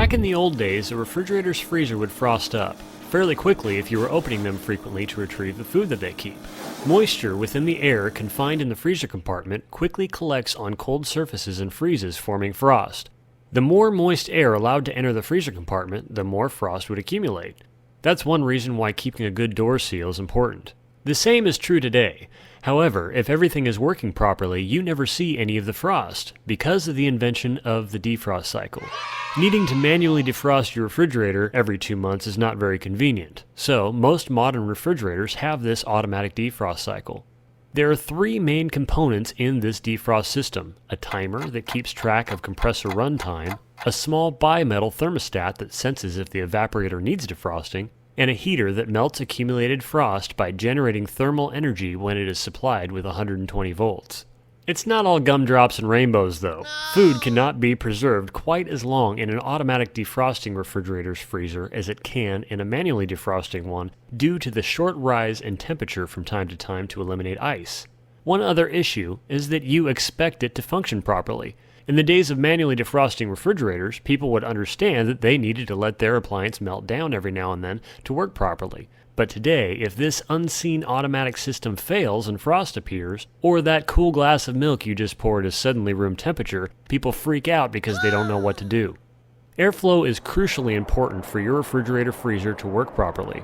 Back in the old days, a refrigerator's freezer would frost up fairly quickly if you were opening them frequently to retrieve the food that they keep. Moisture within the air confined in the freezer compartment quickly collects on cold surfaces and freezes, forming frost. The more moist air allowed to enter the freezer compartment, the more frost would accumulate. That's one reason why keeping a good door seal is important. The same is true today. However, if everything is working properly, you never see any of the frost, because of the invention of the defrost cycle. Needing to manually defrost your refrigerator every 2 months is not very convenient, so most modern refrigerators have this automatic defrost cycle. There are 3 main components in this defrost system: a timer that keeps track of compressor runtime, a small bimetal thermostat that senses if the evaporator needs defrosting, and a heater that melts accumulated frost by generating thermal energy when it is supplied with 120 volts. It's not all gumdrops and rainbows, though. Food cannot be preserved quite as long in an automatic defrosting refrigerator's freezer as it can in a manually defrosting one due to the short rise in temperature from time to time to eliminate ice. One other issue is that you expect it to function properly. In the days of manually defrosting refrigerators, people would understand that they needed to let their appliance melt down every now and then to work properly. But today, if this unseen automatic system fails and frost appears, or that cool glass of milk you just poured is suddenly room temperature, people freak out because they don't know what to do. Airflow is crucially important for your refrigerator freezer to work properly.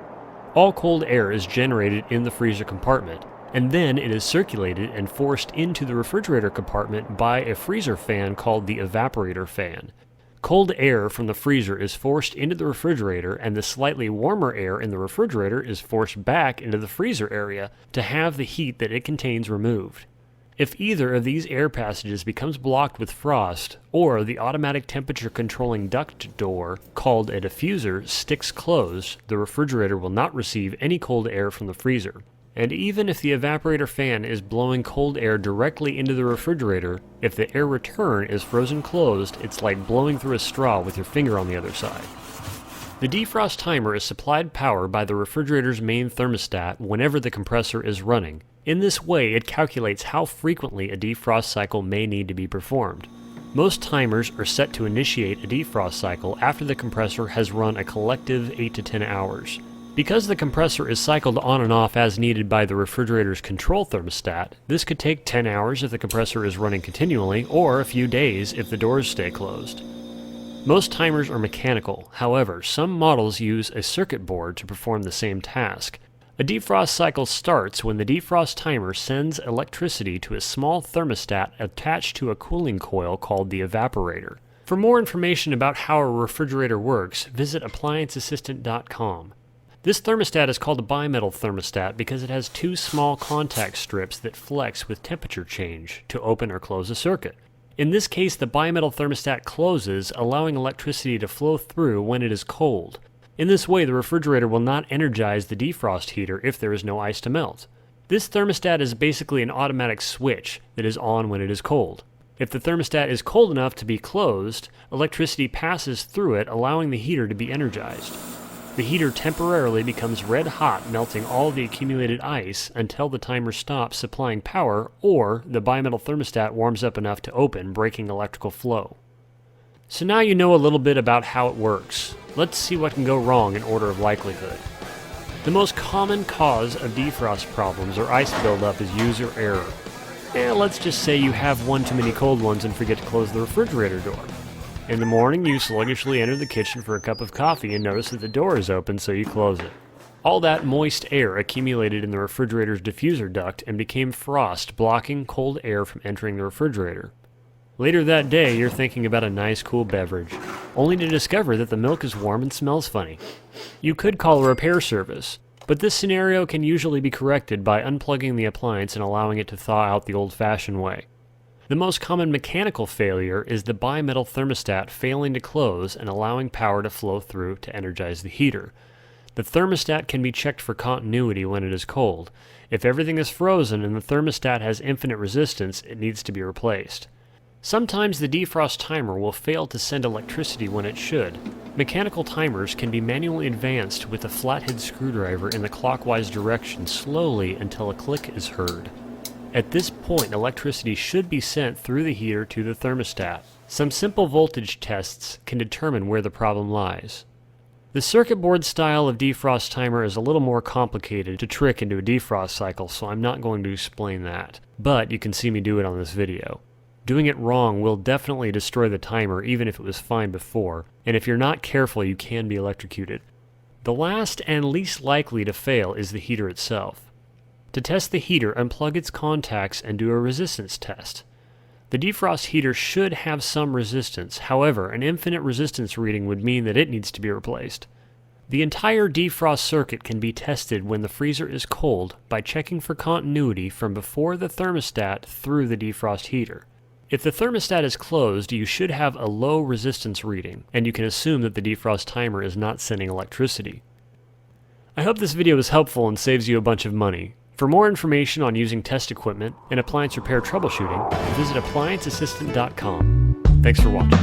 All cold air is generated in the freezer compartment, and then it is circulated and forced into the refrigerator compartment by a freezer fan called the evaporator fan. Cold air from the freezer is forced into the refrigerator, and the slightly warmer air in the refrigerator is forced back into the freezer area to have the heat that it contains removed. If either of these air passages becomes blocked with frost, or the automatic temperature controlling duct door, called a diffuser, sticks closed, the refrigerator will not receive any cold air from the freezer. And even if the evaporator fan is blowing cold air directly into the refrigerator, if the air return is frozen closed, it's like blowing through a straw with your finger on the other side. The defrost timer is supplied power by the refrigerator's main thermostat whenever the compressor is running. In this way, it calculates how frequently a defrost cycle may need to be performed. Most timers are set to initiate a defrost cycle after the compressor has run a collective 8 to 10 hours. Because the compressor is cycled on and off as needed by the refrigerator's control thermostat, this could take 10 hours if the compressor is running continually, or a few days if the doors stay closed. Most timers are mechanical. However, some models use a circuit board to perform the same task. A defrost cycle starts when the defrost timer sends electricity to a small thermostat attached to a cooling coil called the evaporator. For more information about how a refrigerator works, visit applianceassistant.com. This thermostat is called a bimetal thermostat because it has 2 small contact strips that flex with temperature change to open or close a circuit. In this case, the bimetal thermostat closes, allowing electricity to flow through when it is cold. In this way, the refrigerator will not energize the defrost heater if there is no ice to melt. This thermostat is basically an automatic switch that is on when it is cold. If the thermostat is cold enough to be closed, electricity passes through it, allowing the heater to be energized. The heater temporarily becomes red hot, melting all the accumulated ice until the timer stops supplying power, or the bimetal thermostat warms up enough to open, breaking electrical flow. So now you know a little bit about how it works. Let's see what can go wrong in order of likelihood. The most common cause of defrost problems or ice buildup is user error. Let's just say you have one too many cold ones and forget to close the refrigerator door. In the morning, you sluggishly enter the kitchen for a cup of coffee and notice that the door is open, so you close it. All that moist air accumulated in the refrigerator's diffuser duct and became frost, blocking cold air from entering the refrigerator. Later that day, you're thinking about a nice cool beverage, only to discover that the milk is warm and smells funny. You could call a repair service, but this scenario can usually be corrected by unplugging the appliance and allowing it to thaw out the old-fashioned way. The most common mechanical failure is the bimetal thermostat failing to close and allowing power to flow through to energize the heater. The thermostat can be checked for continuity when it is cold. If everything is frozen and the thermostat has infinite resistance, it needs to be replaced. Sometimes the defrost timer will fail to send electricity when it should. Mechanical timers can be manually advanced with a flathead screwdriver in the clockwise direction slowly until a click is heard. At this point, electricity should be sent through the heater to the thermostat. Some simple voltage tests can determine where the problem lies. The circuit board style of defrost timer is a little more complicated to trick into a defrost cycle, so I'm not going to explain that. But you can see me do it on this video. Doing it wrong will definitely destroy the timer even if it was fine before, and if you're not careful you can be electrocuted. The last and least likely to fail is the heater itself. To test the heater, unplug its contacts and do a resistance test. The defrost heater should have some resistance, however, an infinite resistance reading would mean that it needs to be replaced. The entire defrost circuit can be tested when the freezer is cold by checking for continuity from before the thermostat through the defrost heater. If the thermostat is closed, you should have a low resistance reading, and you can assume that the defrost timer is not sending electricity. I hope this video was helpful and saves you a bunch of money. For more information on using test equipment and appliance repair troubleshooting, visit applianceassistant.com. Thanks for watching.